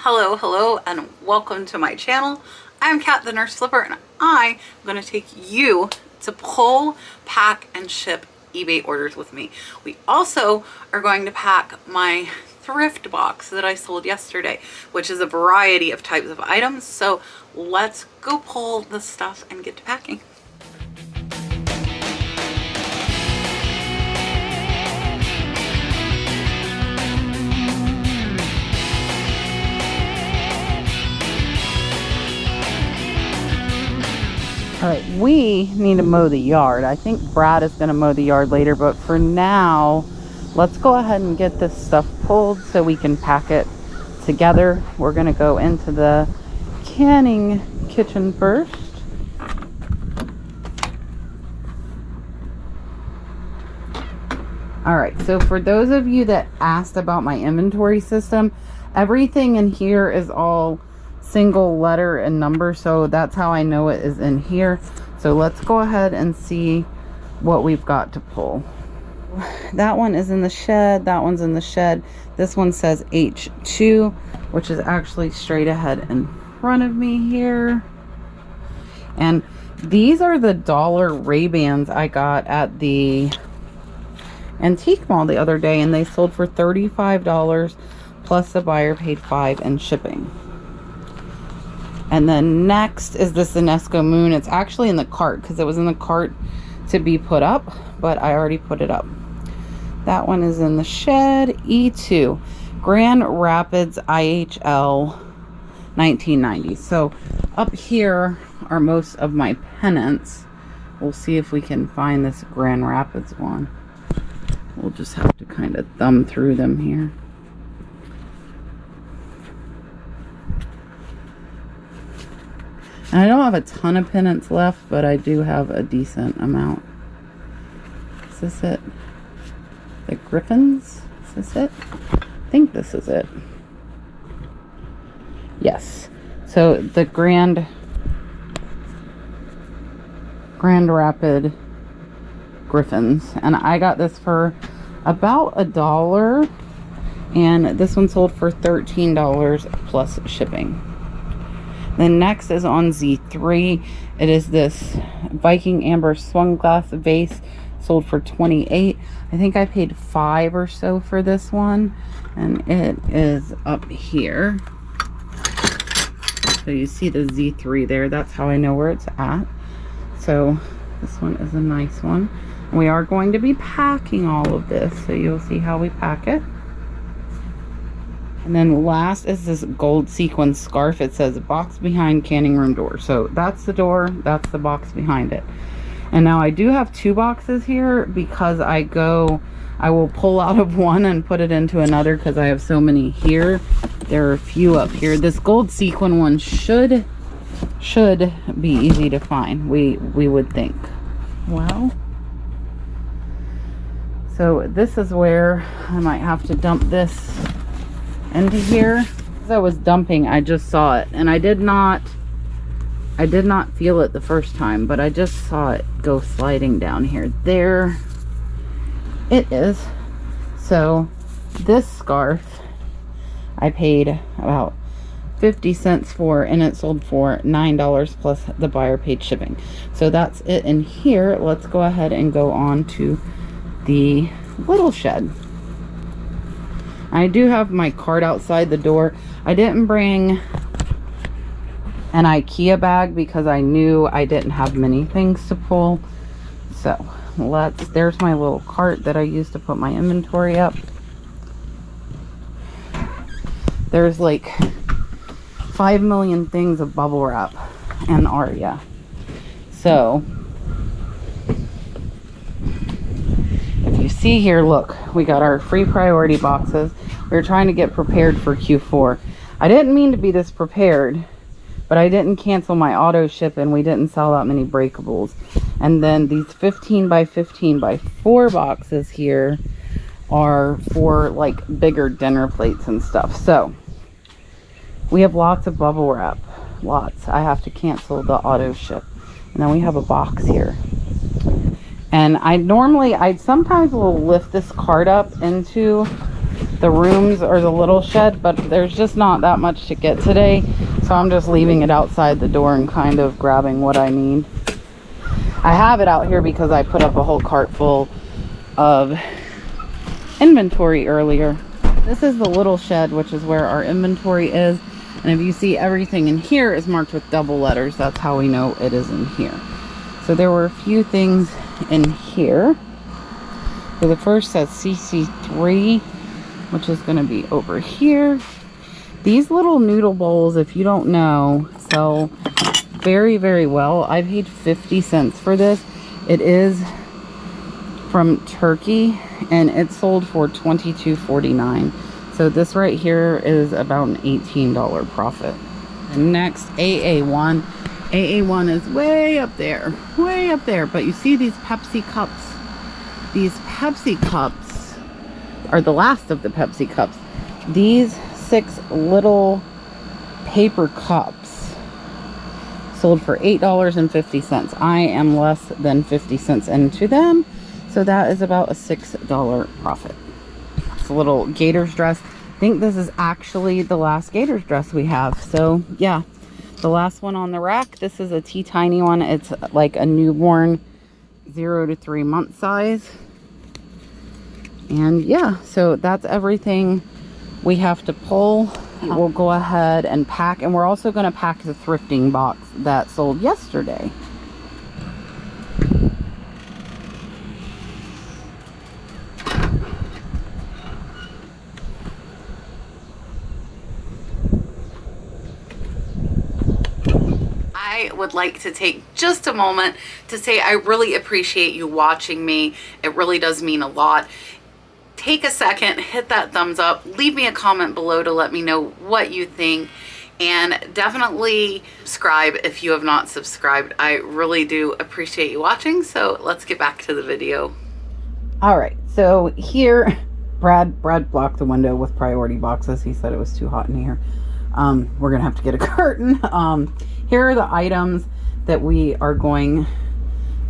Hello, and welcome to my channel. I'm Kat, the Nurse Flipper, and I'm going to take you to pull, pack, and ship eBay orders with me. We also are going to pack my thrift box that I sold yesterday, which is a variety of types of items. So let's go pull the stuff and get to packing. All right, we need to mow the yard. I think Brad is going to mow the yard later, but for now, let's go ahead and get this stuff pulled so we can pack it together. We're going to go into the canning kitchen first. All right, so for those of you that asked about my inventory system, everything in here is all single letter and number, so that's how I know it is in here. So let's go ahead and see what we've got to pull. That one is in the shed, that one's in the shed. This one says H2, which is actually straight ahead in front of me here. And these are the dollar Ray-Bans I got at the antique mall the other day, and they sold for $35 plus the buyer paid $5 in shipping. And then next is this Enesco Moon. It's actually in the cart because it was in the cart to be put up, but I already put it up. That one is in the shed. E2, Grand Rapids IHL 1990. So up here are most of my pennants. We'll see if we can find this Grand Rapids one. We'll just have to kind of thumb through them here. And I don't have a ton of pennants left, but I do have a decent amount. Is this it? The Griffins? Is this it? I think this is it. Yes. So the Grand Rapid Griffins. And I got this for about $1. And this one sold for $13 plus shipping. Then next is on Z3. It is this Viking Amber Swung Glass vase, sold for $28. I think I paid $5 or so for this one, and it is up here. So you see the Z3 there. That's how I know where it's at. So this one is a nice one. We are going to be packing all of this, so you'll see how we pack it. And then last is this gold sequin scarf. It says box behind canning room door. So that's the door, that's the box behind it. And now I do have two boxes here because I will pull out of one and put it into another because I have so many here. There are a few up here. This gold sequin one should be easy to find, we would think. Well, so this is where I might have to dump this into here. As I was dumping, I just saw it, and I did not feel it the first time, but I just saw it go sliding down here. There it is. So this scarf I paid about 50 cents for, and it sold for $9 plus the buyer paid shipping. So that's it in here. Let's go ahead and go on to the little shed. I do have my cart outside the door. I didn't bring an IKEA bag because I knew I didn't have many things to pull. So there's my little cart that I used to put my inventory up. There's like 5 million things of bubble wrap and Aria. So if you see here, look, we got our free priority boxes. We were trying to get prepared for Q4. I didn't mean to be this prepared, but I didn't cancel my auto ship and we didn't sell that many breakables. And then these 15 by 15 by 4 boxes here are for like bigger dinner plates and stuff. So we have lots of bubble wrap, lots. I have to cancel the auto ship. And then we have a box here. And I sometimes will lift this cart up into the rooms or the little shed, but there's just not that much to get today, so I'm just leaving it outside the door and kind of grabbing what I need. I have it out here because I put up a whole cart full of inventory earlier. This is the little shed, which is where our inventory is, and if you see, everything in here is marked with double letters. That's how we know it is in here. So there were a few things in here. So the first says CC3, which is going to be over here. These little noodle bowls, if you don't know, sell very, very well. I paid 50 cents for this. It is from Turkey, and it sold for $22.49. So this right here is about an $18 profit. And next, AA1. AA1 is way up there, but you see these Pepsi cups. These Pepsi cups are the last of the Pepsi cups. These 6 little paper cups sold for $8.50. I am less than 50 cents into them, so that is about a $6 profit. It's a little Gators dress. I think this is actually the last Gators dress we have. So yeah, the last one on the rack. This is a tea tiny one. It's like a newborn 0 to 3 month size. And yeah, so that's everything we have to pull. We'll go ahead and pack, and we're also going to pack the thrifting box that sold yesterday. I would like to take just a moment to say I really appreciate you watching me. It really does mean a lot. Take a second, hit that thumbs up, leave me a comment below to let me know what you think, and definitely subscribe if you have not subscribed. I really do appreciate you watching, so let's get back to the video. All right, so here, Brad blocked the window with priority boxes. He said it was too hot in here. We're gonna have to get a curtain. Here are the items that we are going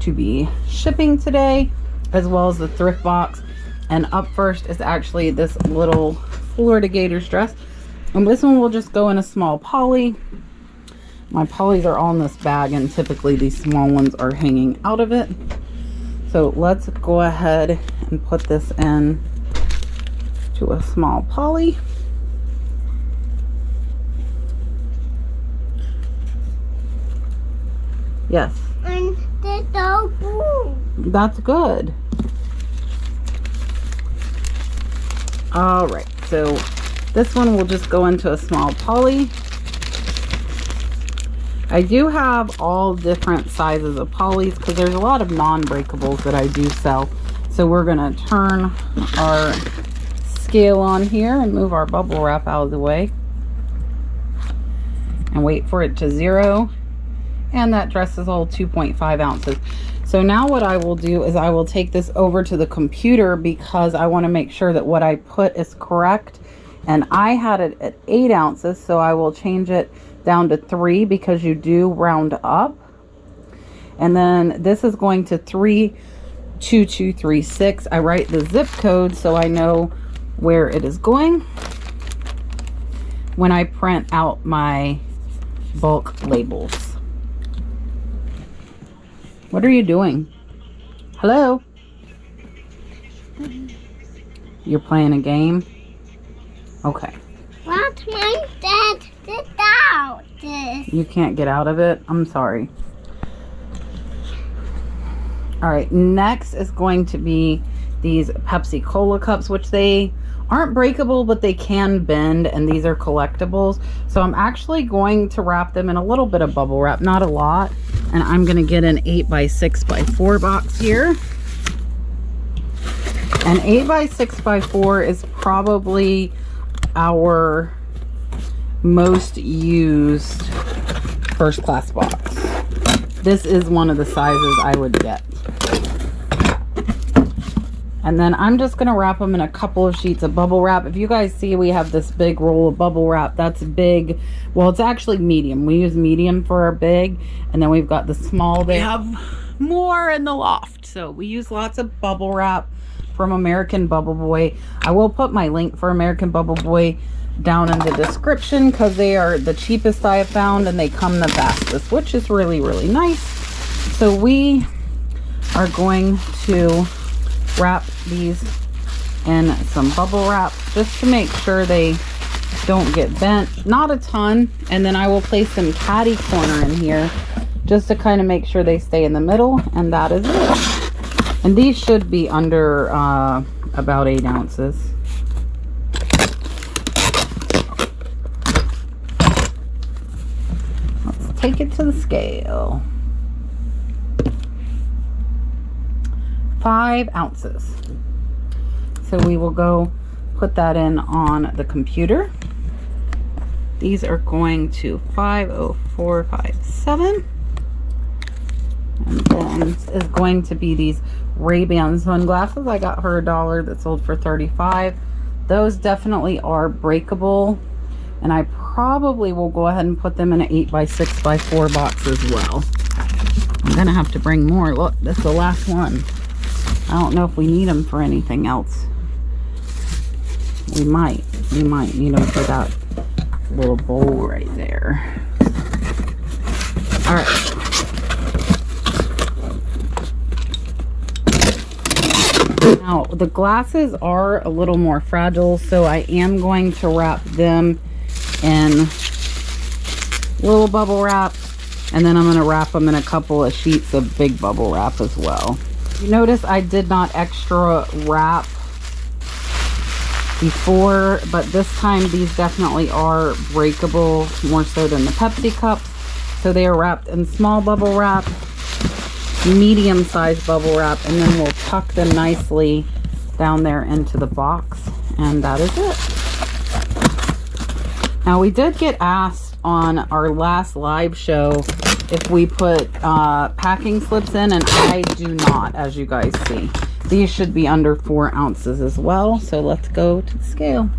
to be shipping today, as well as the thrift box. And up first is actually this little Florida Gators dress. And this one will just go in a small poly. My polys are all in this bag, and typically these small ones are hanging out of it. So let's go ahead and put this in to a small poly. Yes. That's good. All right, so this one will just go into a small poly. I do have all different sizes of polys because there's a lot of non-breakables that I do sell. So we're gonna turn our scale on here and move our bubble wrap out of the way and wait for it to 0. And that dress is all 2.5 ounces. So now what I will do is I will take this over to the computer because I want to make sure that what I put is correct. And I had it at 8 ounces, so I will change it down to 3 because you do round up. And then this is going to 32236. I write the zip code so I know where it is going when I print out my bulk labels. What are you doing? Hello? You're playing a game? Okay. What's my dad get out this? You can't get out of it? I'm sorry. Alright, next is going to be these Pepsi Cola cups, which they aren't breakable, but they can bend, and these are collectibles. So I'm actually going to wrap them in a little bit of bubble wrap, not a lot. And I'm going to get an 8x6x4 box here. An 8x6x4 is probably our most used first class box. This is one of the sizes I would get. And then I'm just going to wrap them in a couple of sheets of bubble wrap. If you guys see, we have this big roll of bubble wrap. That's big. Well, it's actually medium. We use medium for our big. And then we've got the small. They have more in the loft. So we use lots of bubble wrap from American Bubble Boy. I will put my link for American Bubble Boy down in the description because they are the cheapest I have found and they come the fastest, which is really, really nice. So we are going to wrap these in some bubble wrap just to make sure they don't get bent. Not a ton. And then I will place some catty corner in here just to kind of make sure they stay in the middle, and that is it. And these should be under about 8 ounces. Let's take it to the scale. 5 ounces. So we will go put that in on the computer. These are going to 50457. And then is going to be these Ray-Ban sunglasses. I got her $1 that sold for 35. Those definitely are breakable. And I probably will go ahead and put them in an 8x6x4 box as well. I'm going to have to bring more. Look, this is the last one. I don't know if we need them for anything else. We might need them for that little bowl right there. All right. Now the glasses are a little more fragile, so I am going to wrap them in little bubble wrap, and then I'm going to wrap them in a couple of sheets of big bubble wrap as well. You notice I did not extra wrap before, but this time these definitely are breakable, more so than the Pepsi cups. So they are wrapped in small bubble wrap, medium sized bubble wrap, and then we'll tuck them nicely down there into the box, and that is it. Now we did get asked on our last live show if we put packing slips in, and I do not, as you guys see. These should be under 4 ounces as well. So let's go to the scale.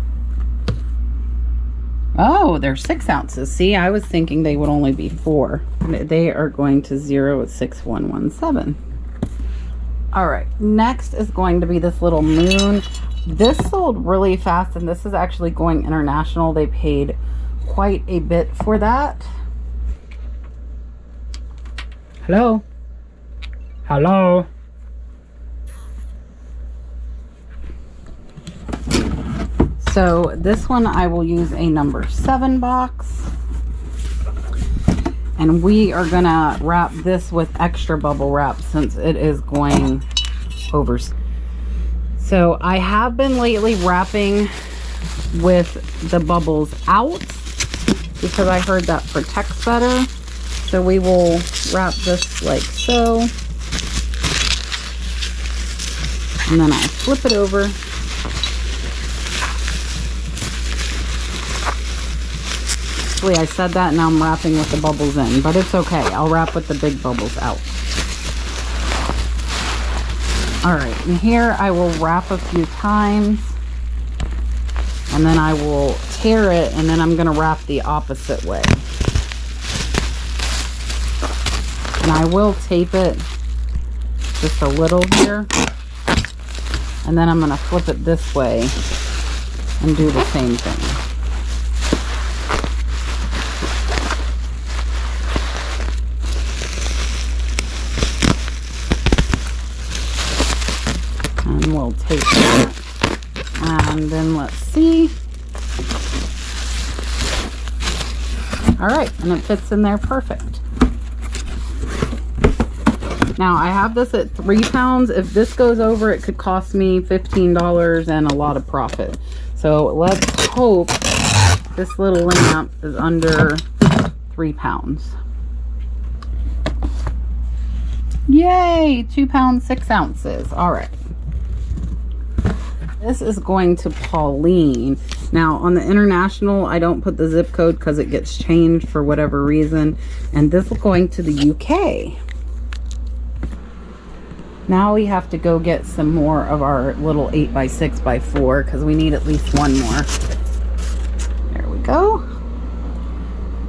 Oh, they're 6 ounces. See, I was thinking they would only be 4. They are going to 0 at 6117. All right, next is going to be this little moon. This sold really fast, and this is actually going international. They paid quite a bit for that. Hello? Hello? So this one I will use a number 7 box, and we are gonna wrap this with extra bubble wrap since it is going over. So I have been lately wrapping with the bubbles out because I heard that protects better. So we will wrap this like so, and then I flip it over. Actually, I said that, and now I'm wrapping with the bubbles in, but it's okay. I'll wrap with the big bubbles out. All right, and here I will wrap a few times, and then I will tear it, and then I'm going to wrap the opposite way. And I will tape it just a little here, and then I'm going to flip it this way and do the same thing. And we'll tape that, and then let's see. All right, and it fits in there perfect. Now I have this at 3 pounds. If this goes over, it could cost me $15 and a lot of profit. So let's hope this little lamp is under 3 pounds. Yay, 2 pounds, 6 ounces. All right. This is going to Pauline. Now on the international, I don't put the zip code because it gets changed for whatever reason. And this is going to the UK. Now we have to go get some more of our little 8x6x4 because we need at least one more. There we go.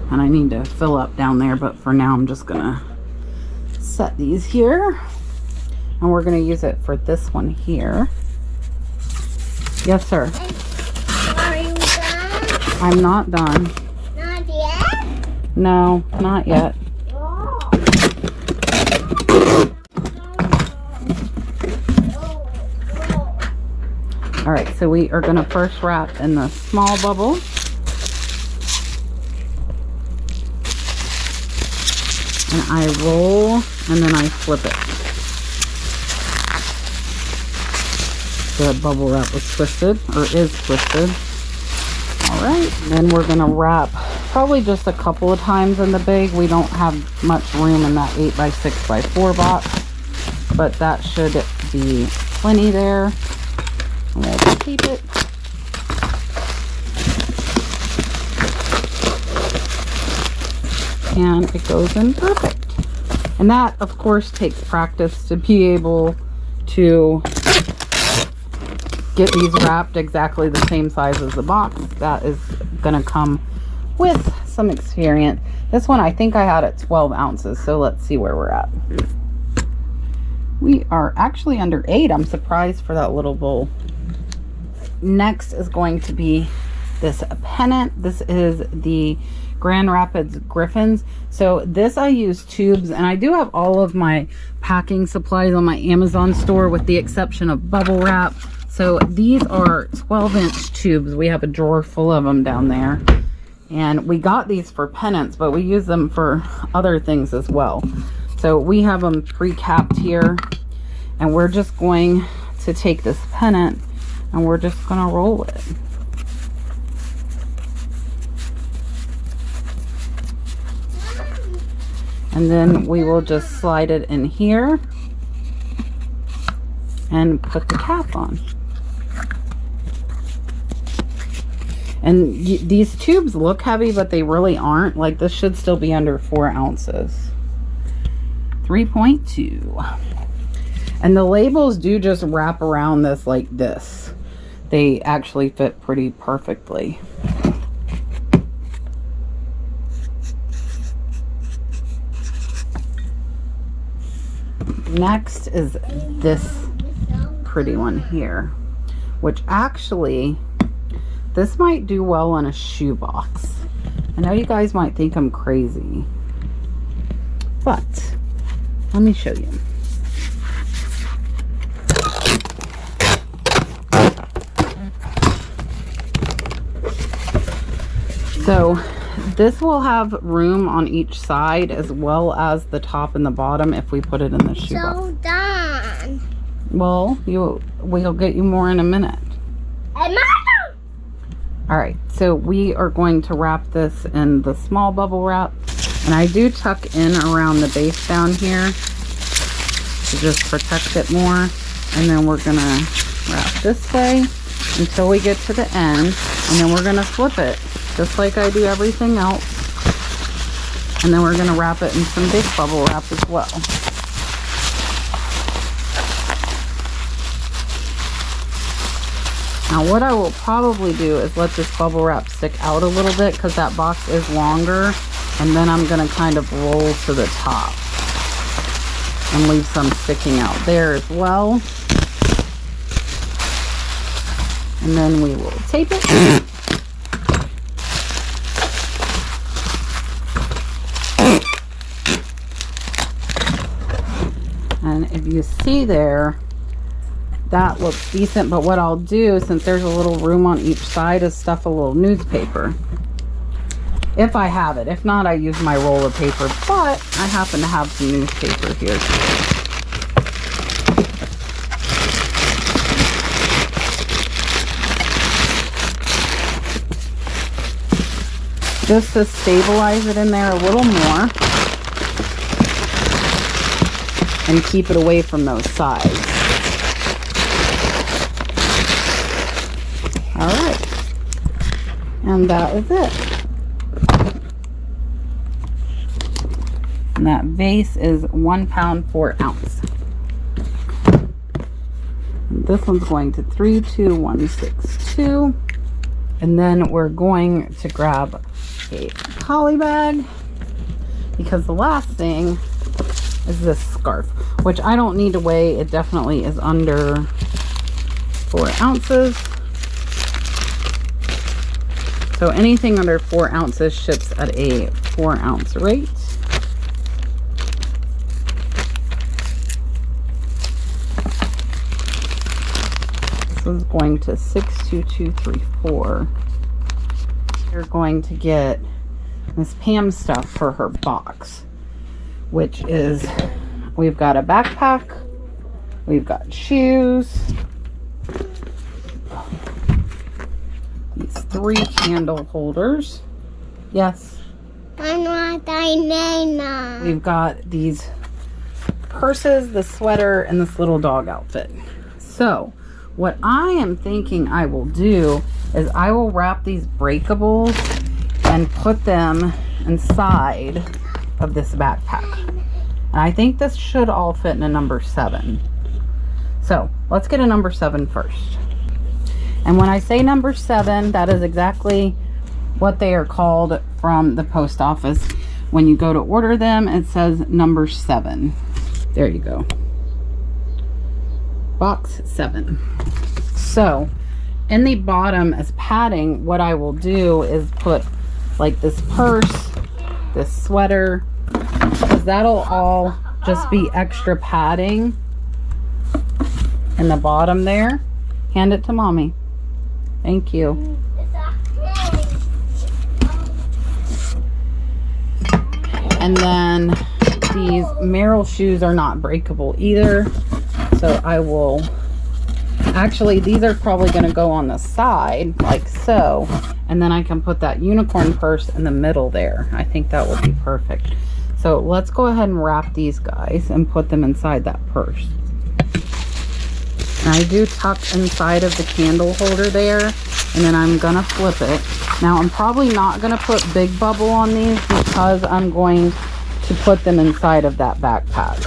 And I need to fill up down there, but for now I'm just gonna set these here. And we're gonna use it for this one here. Yes, sir. Are you done? I'm not done. Not yet? No, not yet. All right, so we are going to first wrap in the small bubble. And I roll and then I flip it. The bubble wrap was twisted, or is twisted. All right, then we're going to wrap probably just a couple of times in the bag. We don't have much room in that 8x6x4 box, but that should be plenty there. And we'll keep it. And it goes in perfect. And that, of course, takes practice to be able to get these wrapped exactly the same size as the box. That is going to come with some experience. This one, I think I had it 12 ounces, so let's see where we're at. We are actually under 8. I'm surprised for that little bowl. Next is going to be this pennant. This is the Grand Rapids Griffins. So this I use tubes, and I do have all of my packing supplies on my Amazon store with the exception of bubble wrap. So these are 12-inch tubes. We have a drawer full of them down there. And we got these for pennants, but we use them for other things as well. So we have them pre-capped here, and we're just going to take this pennant and we're just going to roll it. And then we will just slide it in here and put the cap on. And these tubes look heavy, but they really aren't. Like, this should still be under 4 ounces. 3.2. And the labels do just wrap around this like this. They actually fit pretty perfectly. Next is this pretty one here, which actually, this might do well in a shoebox. I know you guys might think I'm crazy, but let me show you. So this will have room on each side as well as the top and the bottom if we put it in the shoebox. So done. Well, we'll get you more in a minute. All right, so we are going to wrap this in the small bubble wrap, and I do tuck in around the base down here to just protect it more. And then we're gonna wrap this way until we get to the end, and then we're gonna flip it just like I do everything else. And then we're gonna wrap it in some big bubble wrap as well. Now what I will probably do is let this bubble wrap stick out a little bit because that box is longer, and then I'm gonna kind of roll to the top and leave some sticking out there as well. And then we will tape it. And if you see there, that looks decent, but what I'll do, since there's a little room on each side, is stuff a little newspaper. If I have it. If not, I use my roll of paper, but I happen to have some newspaper here too. Just to stabilize it in there a little more and keep it away from those sides. All right, and that is it. And that vase is 1 pound 4 ounce. And this one's going to 32162, and then we're going to grab a poly bag, because the last thing is this scarf, which I don't need to weigh. It definitely is under 4 ounces. So anything under 4 ounces ships at a 4-ounce rate. This is going to 62234. You're going to get Miss Pam stuff for her box, which is, we've got a backpack, we've got shoes, these 3 candle holders. Yes. I'm not Diana. We've got these purses, the sweater, and this little dog outfit. So what I am thinking I will do is I will wrap these breakables and put them inside of this backpack. And I think this should all fit in a number 7. So let's get a number 7 first. And when I say number 7, that is exactly what they are called from the post office. When you go to order them, it says number 7. There you go. Box 7. So in the bottom as padding, what I will do is put like this purse, this sweater, because that'll all just be extra padding in the bottom there. Hand it to mommy. Thank you. And then these Merrill shoes are not breakable either. So I will, actually these are probably going to go on the side like so. And then I can put that unicorn purse in the middle there. I think that would be perfect. So let's go ahead and wrap these guys and put them inside that purse. And I do tuck inside of the candle holder there, and then I'm gonna flip it. Now I'm probably not gonna put Big Bubble on these because I'm going to put them inside of that backpack.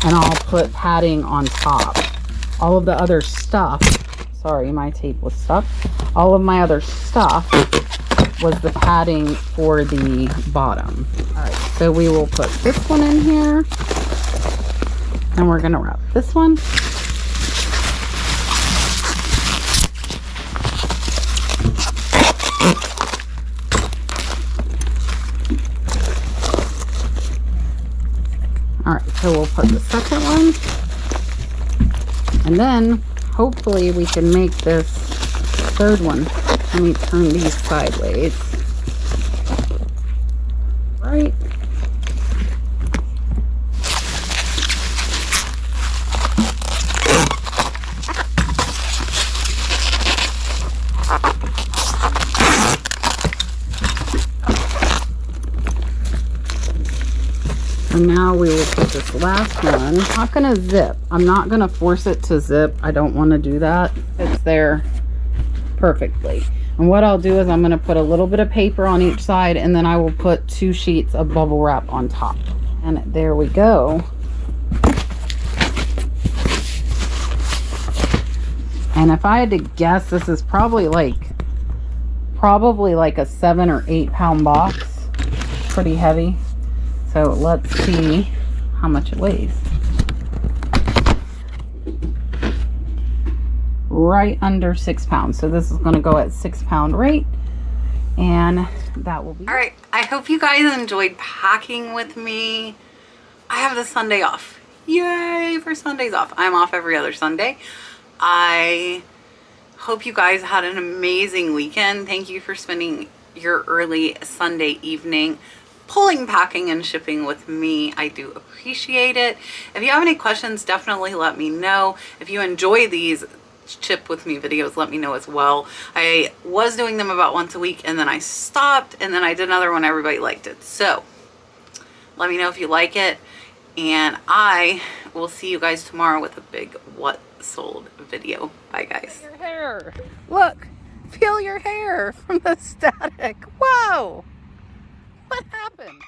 And I'll put padding on top. All of the other stuff, sorry, my tape was stuck. All of my other stuff was the padding for the bottom. All right, so we will put this one in here. And we're gonna wrap this one. All right, so we'll put the second one. And then hopefully we can make this third one. Let me turn these sideways. Right. And now we will put this last one. I'm not gonna zip. I'm not gonna force it to zip. I don't want to do that. It's there perfectly. And what I'll do is I'm gonna put a little bit of paper on each side, and then I will put 2 sheets of bubble wrap on top. And there we go. And if I had to guess, this is probably like a 7 or 8 pound box. Pretty heavy. So let's see how much it weighs. Right under 6 pounds. So this is going to go at 6 pound rate. And that will be all right. I hope you guys enjoyed packing with me. I have the Sunday off. Yay for Sundays off. I'm off every other Sunday. I hope you guys had an amazing weekend. Thank you for spending your early Sunday evening pulling, packing, and shipping with me. I do appreciate it. If you have any questions, definitely let me know. If you enjoy these ship with me videos, let me know as well. I was doing them about once a week, and then I stopped, and then I did another one. Everybody liked it. So let me know if you like it, and I will see you guys tomorrow with a big what sold video. Bye guys. Your hair. Look, feel your hair from the static. Whoa. What happened?